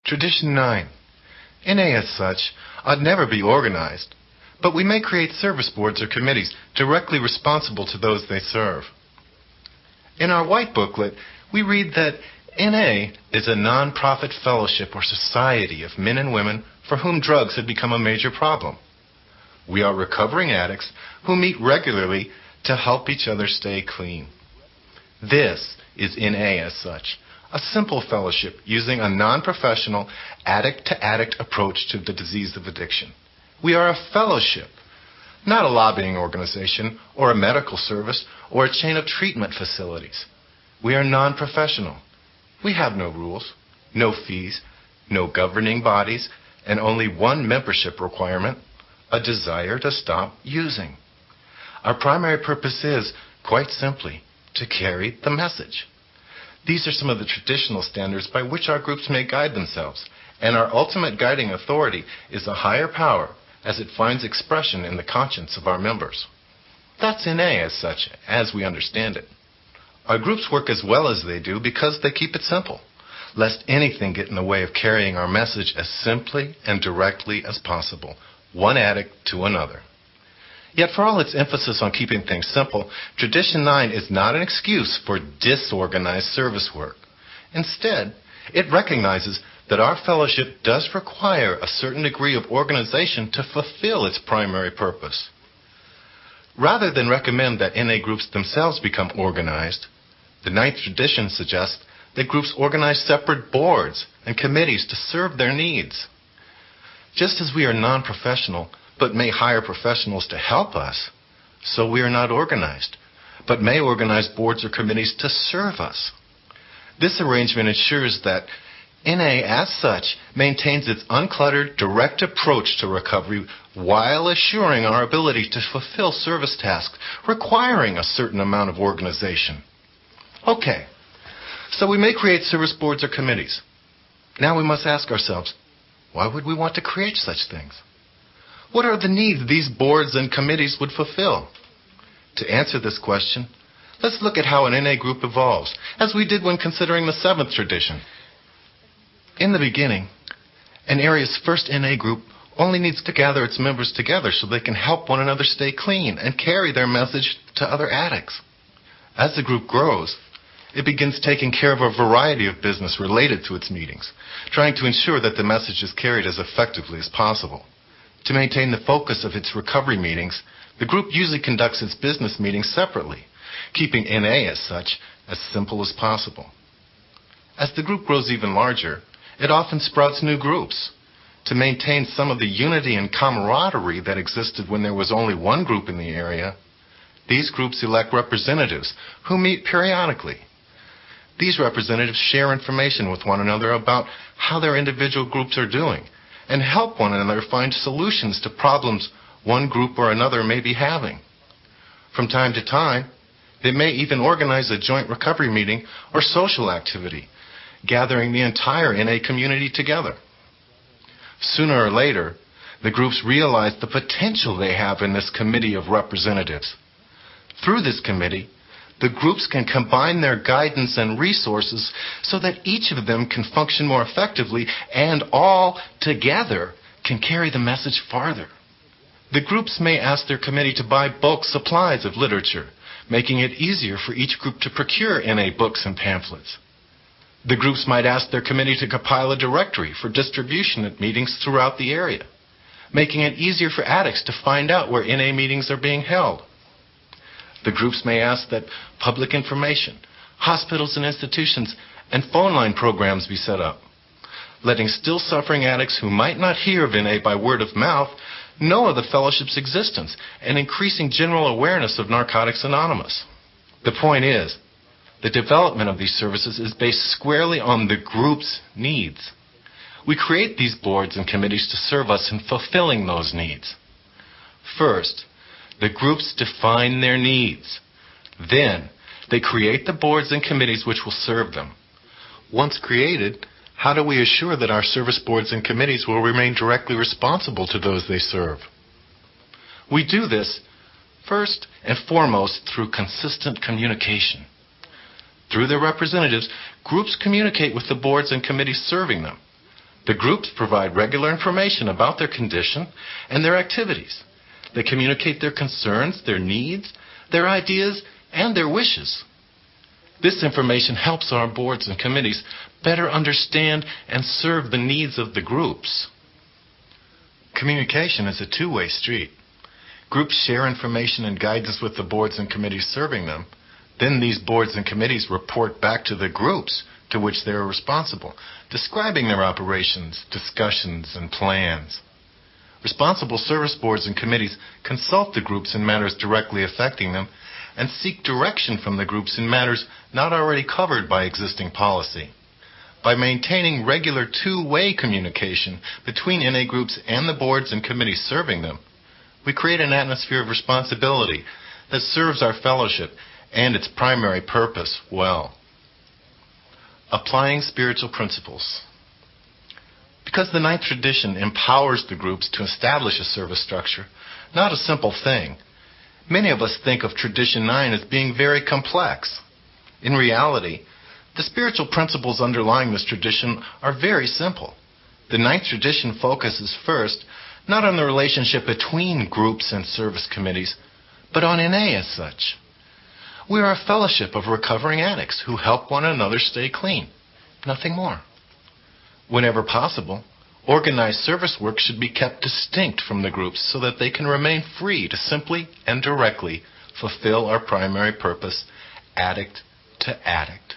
Tradition 9. NA as such ought never be organized, but we may create service boards or committees directly responsible to those they serve. In our white booklet, we read that NA is a non-profit fellowship or society of men and women for whom drugs have become a major problem. We are recovering addicts who meet regularly to help each other stay clean. This is NA as such, a simple fellowship using a non-professional, addict-to-addict approach to the disease of addiction. We are a fellowship, not a lobbying organization or a medical service or a chain of treatment facilities. We are non-professional. We have no rules, no fees, no governing bodies, and only one membership requirement: a desire to stop using. Our primary purpose is, quite simply, to carry the message. These are some of the traditional standards by which our groups may guide themselves, and our ultimate guiding authority is a higher power as it finds expression in the conscience of our members. That's NA as such, as we understand it. Our groups work as well as they do because they keep it simple, lest anything get in the way of carrying our message as simply and directly as possible, one addict to another. Yet for all its emphasis on keeping things simple, Tradition 9 is not an excuse for disorganized service work. Instead, it recognizes that our fellowship does require a certain degree of organization to fulfill its primary purpose. Rather than recommend that NA groups themselves become organized, the ninth tradition suggests that groups organize separate boards and committees to serve their needs. Just as we are non-professional, but may hire professionals to help us, so we are not organized, but may organize boards or committees to serve us. This arrangement ensures that NA as such maintains its uncluttered, direct approach to recovery while assuring our ability to fulfill service tasks requiring a certain amount of organization. Okay, so we may create service boards or committees. Now we must ask ourselves, why would we want to create such things? What are the needs these boards and committees would fulfill? To answer this question, let's look at how an NA group evolves, as we did when considering the seventh tradition. In the beginning, an area's first NA group only needs to gather its members together so they can help one another stay clean and carry their message to other addicts. As the group grows, it begins taking care of a variety of business related to its meetings, trying to ensure that the message is carried as effectively as possible. To maintain the focus of its recovery meetings, the group usually conducts its business meetings separately, keeping NA as such as simple as possible. As the group grows even larger, it often sprouts new groups. To maintain some of the unity and camaraderie that existed when there was only one group in the area, these groups elect representatives who meet periodically. These representatives share information with one another about how their individual groups are doing and help one another find solutions to problems one group or another may be having. From time to time, they may even organize a joint recovery meeting or social activity, gathering the entire NA community together. Sooner or later, the groups realize the potential they have in this committee of representatives. Through this committee, the groups can combine their guidance and resources so that each of them can function more effectively and all together can carry the message farther. The groups may ask their committee to buy bulk supplies of literature, making it easier for each group to procure NA books and pamphlets. The groups might ask their committee to compile a directory for distribution at meetings throughout the area, making it easier for addicts to find out where NA meetings are being held. The groups may ask that public information, hospitals and institutions, and phone line programs be set up, letting still suffering addicts who might not hear of NA by word of mouth know of the fellowship's existence and increasing general awareness of Narcotics Anonymous. The point is, the development of these services is based squarely on the group's needs. We create these boards and committees to serve us in fulfilling those needs. First, the groups define their needs. Then, they create the boards and committees which will serve them. Once created, how do we assure that our service boards and committees will remain directly responsible to those they serve? We do this, first and foremost, through consistent communication. Through their representatives, groups communicate with the boards and committees serving them. The groups provide regular information about their condition and their activities. They communicate their concerns, their needs, their ideas, and their wishes. This information helps our boards and committees better understand and serve the needs of the groups. Communication is a two-way street. Groups share information and guidance with the boards and committees serving them. Then these boards and committees report back to the groups to which they are responsible, describing their operations, discussions, and plans. Responsible service boards and committees consult the groups in matters directly affecting them and seek direction from the groups in matters not already covered by existing policy. By maintaining regular two-way communication between NA groups and the boards and committees serving them, we create an atmosphere of responsibility that serves our fellowship and its primary purpose well. Applying spiritual principles. Because the ninth tradition empowers the groups to establish a service structure, not a simple thing, many of us think of Tradition 9 as being very complex. In reality, the spiritual principles underlying this tradition are very simple. The ninth tradition focuses first not on the relationship between groups and service committees, but on NA as such. We are a fellowship of recovering addicts who help one another stay clean. Nothing more. Whenever possible, organized service work should be kept distinct from the groups so that they can remain free to simply and directly fulfill our primary purpose, addict to addict.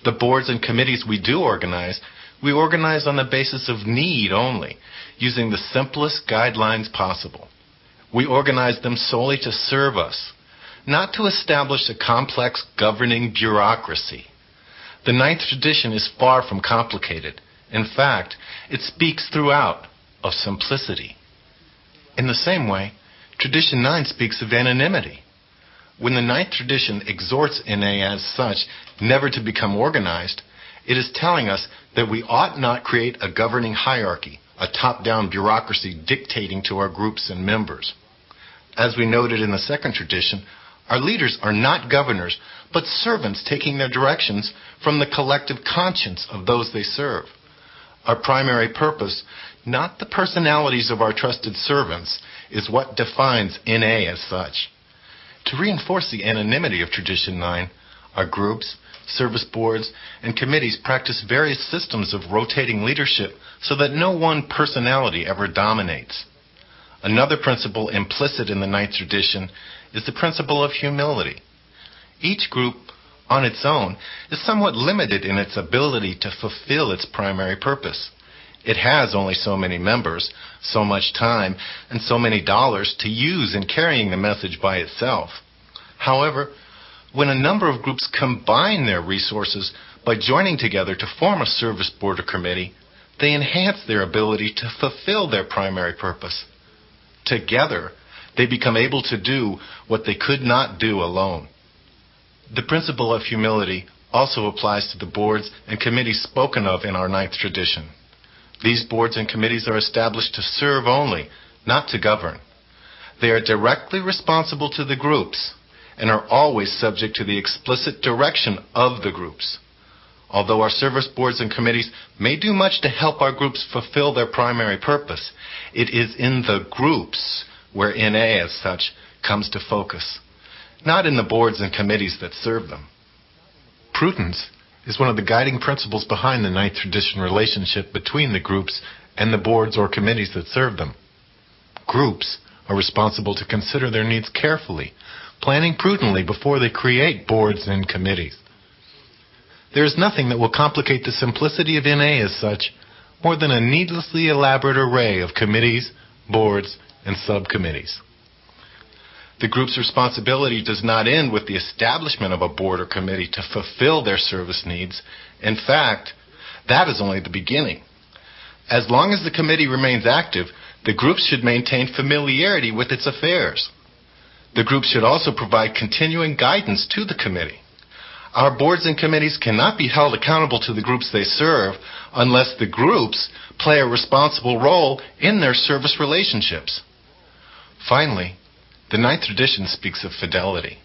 The boards and committees we organize on the basis of need only, using the simplest guidelines possible. We organize them solely to serve us, not to establish a complex governing bureaucracy. The ninth tradition is far from complicated. In fact, it speaks throughout of simplicity. In the same way, Tradition 9 speaks of anonymity. When the ninth tradition exhorts NA as such never to become organized, it is telling us that we ought not create a governing hierarchy, a top-down bureaucracy dictating to our groups and members. As we noted in the second tradition, our leaders are not governors, but servants taking their directions from the collective conscience of those they serve. Our primary purpose, not the personalities of our trusted servants, is what defines NA as such. To reinforce the anonymity of Tradition 9, our groups, service boards, and committees practice various systems of rotating leadership so that no one personality ever dominates. Another principle implicit in the ninth tradition is the principle of humility. Each group, on its own, is somewhat limited in its ability to fulfill its primary purpose. It has only so many members, so much time, and so many dollars to use in carrying the message by itself. However, when a number of groups combine their resources by joining together to form a service board or committee, they enhance their ability to fulfill their primary purpose. Together, they become able to do what they could not do alone. The principle of humility also applies to the boards and committees spoken of in our ninth tradition. These boards and committees are established to serve only, not to govern. They are directly responsible to the groups and are always subject to the explicit direction of the groups. Although our service boards and committees may do much to help our groups fulfill their primary purpose, it is in the groups where NA as such comes to focus, not in the boards and committees that serve them. Prudence is one of the guiding principles behind the ninth tradition relationship between the groups and the boards or committees that serve them. Groups are responsible to consider their needs carefully, planning prudently before they create boards and committees. There is nothing that will complicate the simplicity of NA as such more than a needlessly elaborate array of committees, boards, and subcommittees. The group's responsibility does not end with the establishment of a board or committee to fulfill their service needs. In fact, that is only the beginning. As long as the committee remains active, the group should maintain familiarity with its affairs. The group should also provide continuing guidance to the committee. Our boards and committees cannot be held accountable to the groups they serve unless the groups play a responsible role in their service relationships. Finally, the ninth tradition speaks of fidelity.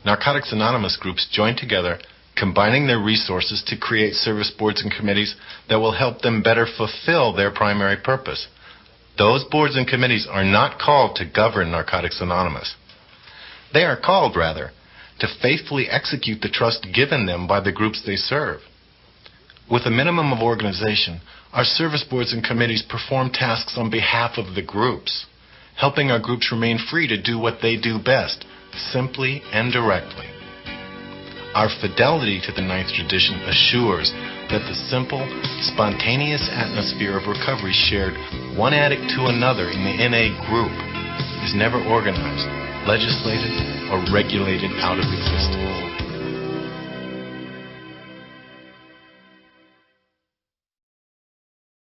Narcotics Anonymous groups join together combining their resources to create service boards and committees that will help them better fulfill their primary purpose. Those boards and committees are not called to govern Narcotics Anonymous. They are called, rather, to faithfully execute the trust given them by the groups they serve. With a minimum of organization, our service boards and committees perform tasks on behalf of the groups, helping our groups remain free to do what they do best, simply and directly. Our fidelity to the ninth tradition assures that the simple, spontaneous atmosphere of recovery shared one addict to another in the NA group is never organized, legislated, or regulated out of existence.